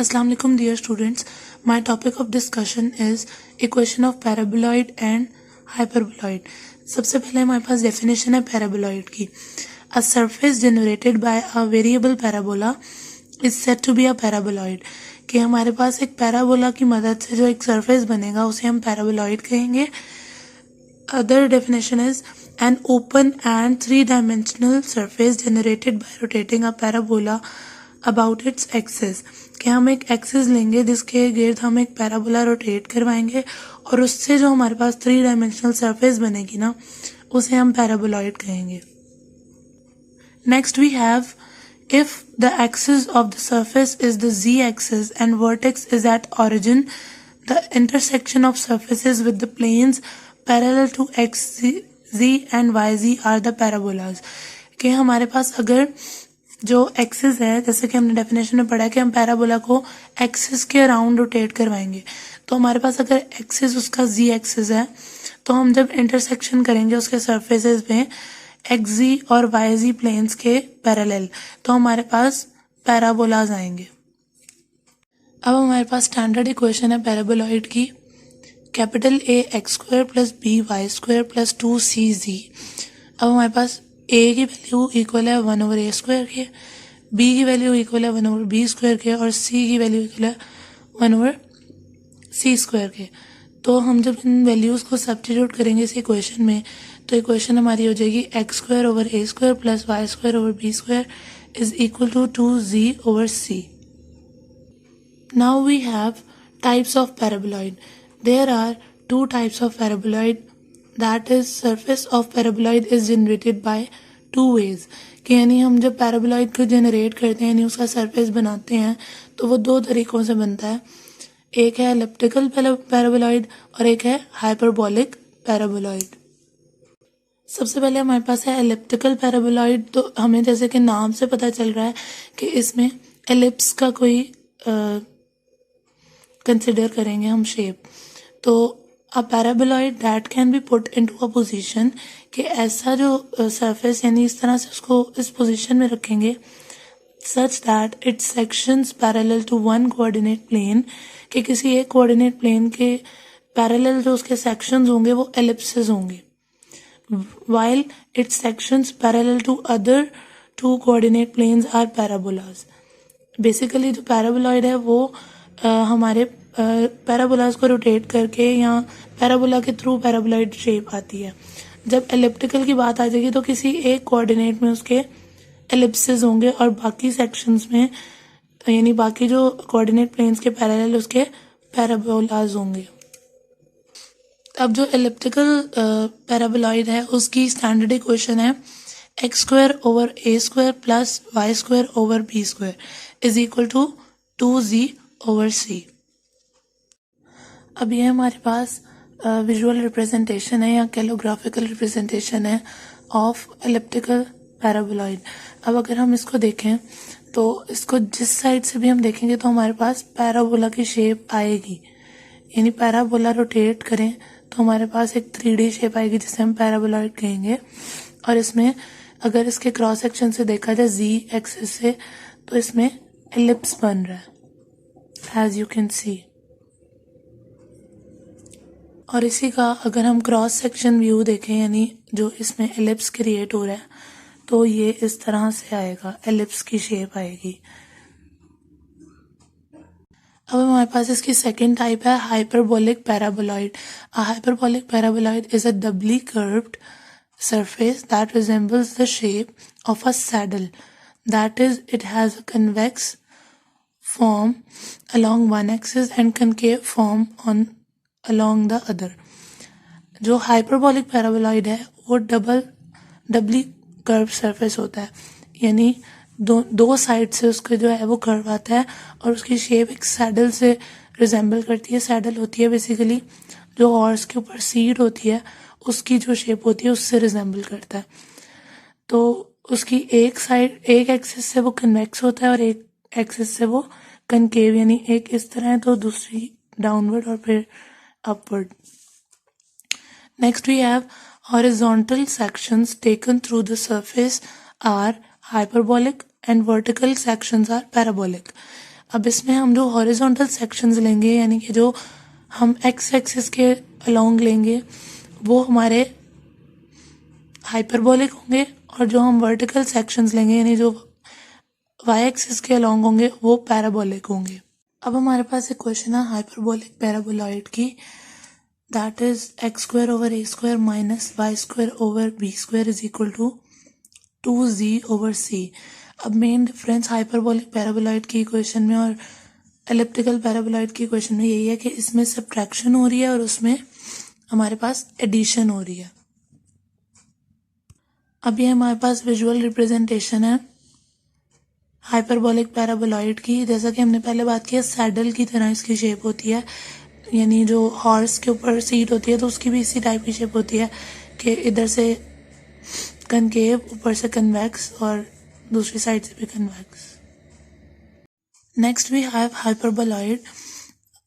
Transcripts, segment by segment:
Assalamu alaikum dear students. My topic of discussion is equation of paraboloid and hyperboloid. सबसे पहले हमारे पास definition है paraboloid की. A surface generated by a variable parabola is said to be a paraboloid. कि हमारे पास एक parabola की मदद से जो एक surface बनेगा उसे हम paraboloid कहेंगे. Other definition is an open and three-dimensional surface generated by rotating a parabola about its axis. कि हम एक एक्सिस लेंगे जिसके गिर्द हम एक पैराबोला रोटेट करवाएंगे और उससे जो हमारे पास 3 डायमेंशनल सरफेस बनेगी ना उसे हम पैराबोलॉइड कहेंगे. Next we have if the axis of the surface is the z-axis and vertex is at origin, the intersection of surfaces with the planes parallel to xz and yz are the parabolas. कि हमारे पास अगर जो axis है, जैसे कि हमने definition में पढ़ा है कि हम पैराबोला को एक्सिस के अराउंड रोटेट करवाएंगे, तो हमारे पास अगर एक्सिस उसका जी एक्सिस है तो हम जब इंटरसेक्शन करेंगे उसके सरफेसेस पे एक्स जी और वाई जी प्लेन्स के पैरेलल, तो हमारे पास पैराबोलाज आएंगे. अब हमारे पास स्टैंडर्ड इक्वेशन है पैराबोलॉइड की. Capital A X square plus B Y square plus 2cz. अब हमारे पास ए की वैल्यू इक्वल है 1/a स्क्वायर के, बी की वैल्यू इक्वल है 1/b स्क्वायर के और सी की वैल्यू इक्वल है 1/c स्क्वायर के. तो हम जब इन वैल्यूज़ को सब्स्टिट्यूट करेंगे इस इक्वेशन में तो इक्वेशन हमारी हो जाएगी X square over A square plus Y square over B square is equal to 2z/c. Now we have types of paraboloid. There are 2 types of paraboloid. That is surface of paraboloid is generated by 2 ways. कि यानी हम जब paraboloid को generate करते हैं यानी उसका surface बनाते हैं तो वो 2 तरीकों से बनता है. एक है एलिप्टिकल पैराबोलॉइड और एक है हाइपरबोलिक पैराबोलॉइड. सबसे पहले हमारे पास है एलिप्टिकल पैराबोलॉइड. तो हमें जैसे कि नाम से पता चल रहा है कि इसमें एलिप्स का कोई कंसिडर करेंगे हम शेप. तो a paraboloid that can be put into a position कि ऐसा जो surface यानी इस तरह से उसको इस position में रखेंगे such that its sections parallel to one coordinate plane कि किसी एक coordinate plane के parallel जो उसके sections होंगे वो ellipses होंगे, while its sections parallel to other 2 coordinate planes are parabolas. Basically जो paraboloid है वो हमारे पैराबोलास को रोटेट करके या पैराबोला के थ्रू पैराबोलॉइड शेप आती है. जब एलिप्टिकल की बात आ जाएगी तो किसी एक कोऑर्डिनेट में उसके एलिप्सेस होंगे और बाकी सेक्शंस में यानी बाकी जो कोऑर्डिनेट प्लेन्स के पैरेलल उसके पैराबोलास होंगे. अब जो एलिप्टिकल पैराबोलॉइड है उसकी स्टैंडर्ड इक्वेशन है X square over A square plus Y square over B square is equal to 2z/c. अब ये हमारे पास विजुअल रिप्रेजेंटेशन है या कैलोग्राफिकल रिप्रेजेंटेशन है ऑफ एलिप्टिकल पैराबोलॉइड. अब अगर हम इसको देखें तो इसको जिस साइड से भी हम देखेंगे तो हमारे पास पैराबोला की शेप आएगी. यानी पैराबोला रोटेट करें तो हमारे पास एक 3D शेप आएगी जिसे हम पैराबोलॉइड कहेंगे. और इसमें अगर इसके क्रॉस सेक्शन से देखा जाए जी एक्सिस से तो इसमें एलिप्स बन रहा है एज यू कैन सी. और इसी का अगर हम क्रॉस सेक्शन व्यू देखें यानी जो इसमें एलिप्स क्रिएट हो रहा है तो ये इस तरह से आएगा, एलिप्स की शेप आएगी. अब हमारे पास इसकी सेकंड टाइप है hyperbolic paraboloid. A hyperbolic paraboloid is a doubly curved surface that resembles the shape of a saddle. That is, it has a convex form along one axis and concave form along the other. जो hyperbolic paraboloid है वो डबली curve surface होता है. यानी दो side से उसका जो है वो कर्व आता है और उसकी शेप एक सैडल से रिजेंबल करती है. सैडल होती है बेसिकली जो हॉर्स के ऊपर सीट होती है उसकी जो शेप होती है उससे रिजेंबल करता है. तो उसकी एक साइड एक एक्सिस से वो कन्वेक्स होता है और एक एक्सिस से वो कनकेव यानी एक इस तरह है तो दूसरी डाउनवर्ड और फिर upward. Next we have horizontal sections taken through the surface are hyperbolic and vertical sections are parabolic. अब इसमें हम जो हॉरिजॉन्टल सेक्शंस लेंगे यानी कि जो हम एक्स एक्सिस के अलोंग लेंगे वो हमारे हाइपरबोलिक होंगे, और जो हम वर्टिकल सेक्शंस लेंगे यानी जो वाई एक्सिस के अलोंग होंगे वो पैराबोलिक होंगे। अब हमारे पास एक क्वेश्चन है हाइपरबोलिक पैराबोलॉइड की, that is X square over A square minus Y square over B square is equal to 2z over c। अब मेन डिफरेंस हाइपरबोलिक पैराबोलॉइड की इक्वेशन में और एलिप्टिकल पैराबोलॉइड की इक्वेशन में यही है कि इसमें सब्ट्रैक्शन हो रही है और उसमें हमारे पास एडिशन हो रही है। अब ये हमारे पास विजुअल रिप्रेजेंटेशन है हाइपरबोलिक पैराबोलॉइड की। जैसा कि हमने पहले बात किया, सैडल की तरह इसकी शेप होती है, यानी जो हॉर्स के ऊपर सीट होती है तो उसकी भी इसी टाइप की शेप होती है कि इधर से कनकेव, ऊपर से कन्वेक्स और दूसरी साइड से भी convex. Next we have hyperboloid.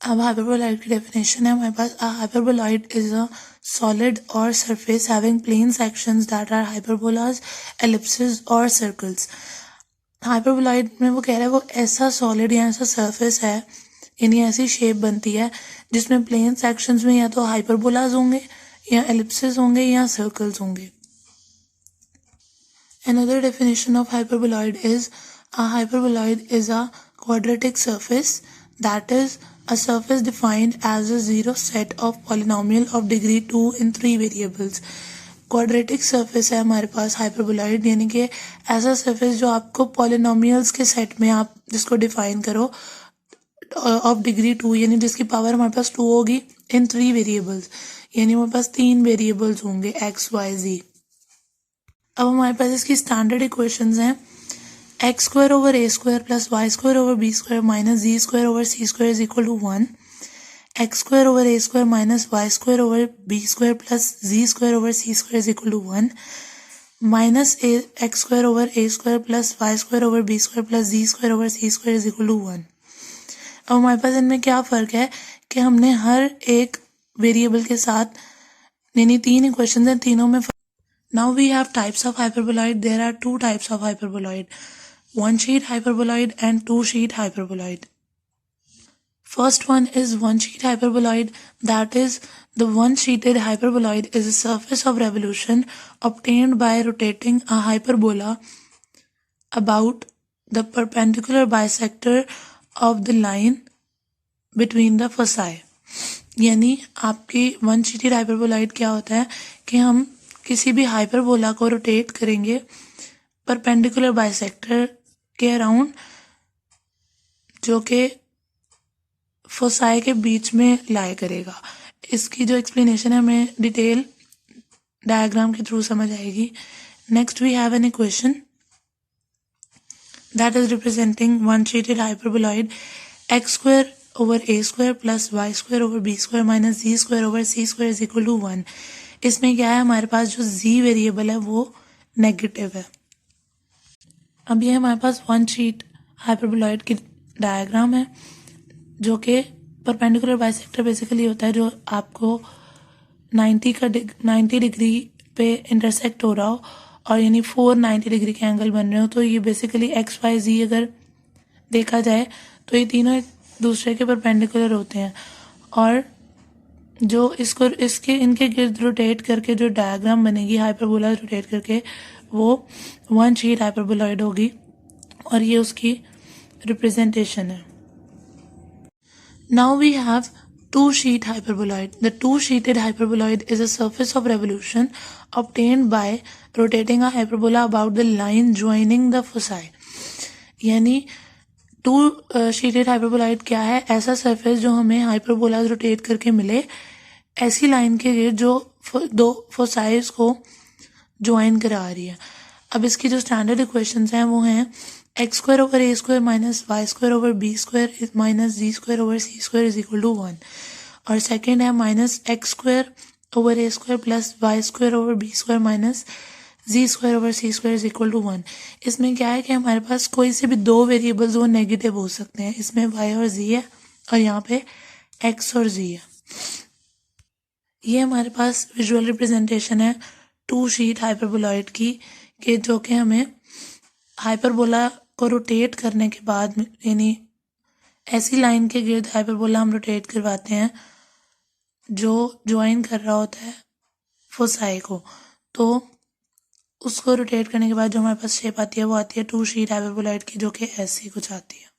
अब हाइपरबोलॉइड की डेफिनेशन है हमारे पास, a hyperboloid is a solid or surface having plane sections that are hyperbolas, ellipses or circles। Hyperboloid में वो कह रहा है वो ऐसा सॉलिड या ऐसा सरफेस है यानी ऐसी शेप बनती है जिसमें प्लेन सेक्शंस में या तो हाइपरबोलाज होंगे या एलिप्सेस होंगे या सर्कल्स होंगे। Another definition of hyperboloid is a hyperboloid is a quadratic surface, that is a surface defined as a zero set of polynomial of degree 2 in 3 variables। Quadratic surface है हमारे पास हाइपरबोलॉइड, यानी कि ऐसा सरफेस जो आपको polynomials के set में आप जिसको डिफाइन करो ऑफ डिग्री 2, यानी जिसकी पावर हमारे पास 2 होगी इन 3 वेरिएबल्स, यानी हमारे पास 3 वेरिएबल्स होंगे x, y, z। अब हमारे पास इसकी स्टैंडर्ड इक्वेशंस हैं x square over A square plus Y square over B square minus ji square over C square is equal to 1, X square over A square minus Y square over B square plus Z square over C square is equal to 1, minus x square over A square plus Y square over B square plus Z square over C square is equal to 1। अब हमारे पास इनमें क्या फ़र्क है कि हमने हर एक variable के साथ यानी 3 इक्वेशन हैं, तीनों में Now we have types of hyperboloid. There are 2 types of hyperboloid, one sheet hyperboloid and 2 sheet hyperboloid. First one is one sheet hyperboloid, that is the one sheeted hyperboloid is a surface of revolution obtained by rotating a hyperbola about the perpendicular bisector of the line between the foci। यानी आपकी one sheeted hyperboloid क्या होता है कि हम किसी भी hyperbola को रोटेट करेंगे परपेंडिकुलर बाइसेक्टर के अराउंड, जो कि फोसाई के बीच में लाए करेगा। इसकी जो एक्सप्लेनेशन है हमें डिटेल डायग्राम के थ्रू समझ आएगी। Next we have an equation that is representing one sheeted hyperboloid X square over A square plus Y square over B square minus ji square over C square is equal to 1। इसमें क्या है, हमारे पास जो z variable है वो negative है। अब ये हमारे पास वन शीट हाइपरबोलॉइड की डायग्राम है, जो कि परपेंडिकुलर बाइसेक्टर बेसिकली होता है जो आपको 90 डिग्री पे इंटरसेक्ट हो रहा हो और यानी 490 डिग्री के एंगल बन रहे हो। तो ये बेसिकली एक्स वाई जी अगर देखा जाए तो ये तीनों एक दूसरे के परपेंडिकुलर होते हैं, और जो इसको इसके इनके गिर्द रोटेट करके जो डायग्राम बनेगी हाइपरबोला रोटेट करके वो वन शीट हाइपरबोलॉइड होगी, और ये उसकी रिप्रेजेंटेशन है। Now we have two sheet hyperboloid. The two sheeted hyperboloid is a surface of revolution obtained by rotating a hyperbola about the line joining the foci। यानी to sheeted hyperboloid क्या है, ऐसा surface जो हमें hyperbola rotate करके मिले ऐसी line के गिर्द जो दो फोसाइज को ज्वाइन करा रही है। अब इसकी जो स्टैंडर्ड इक्वेशंस हैं वो हैं x square over A square minus Y square over B square minus ji square over C square is equal to 1, और सेकेंड है minus x square over A square plus Y square over B square minus ji square over C square is equal to 1। इसमें क्या है कि हमारे पास कोई से भी 2 वेरिएबल्स वो नेगेटिव हो सकते हैं। इसमें वाई और जी है और यहाँ पे एक्स और जी है। ये हमारे पास विजुअल रिप्रेजेंटेशन है टू शीट हाइपरबोलॉइड की, कि जो कि हमें हाइपरबोला को रोटेट करने के बाद यानी ऐसी लाइन के गिर्द हाइपरबोला हम रोटेट करवाते हैं जो ज्वाइन कर रहा होता है फोसाई को। तो उसको रोटेट करने के बाद जो हमारे पास शेप आती है वो आती है टू शीट हाइपरबोलॉइड की, जो कि ऐसी कुछ आती है।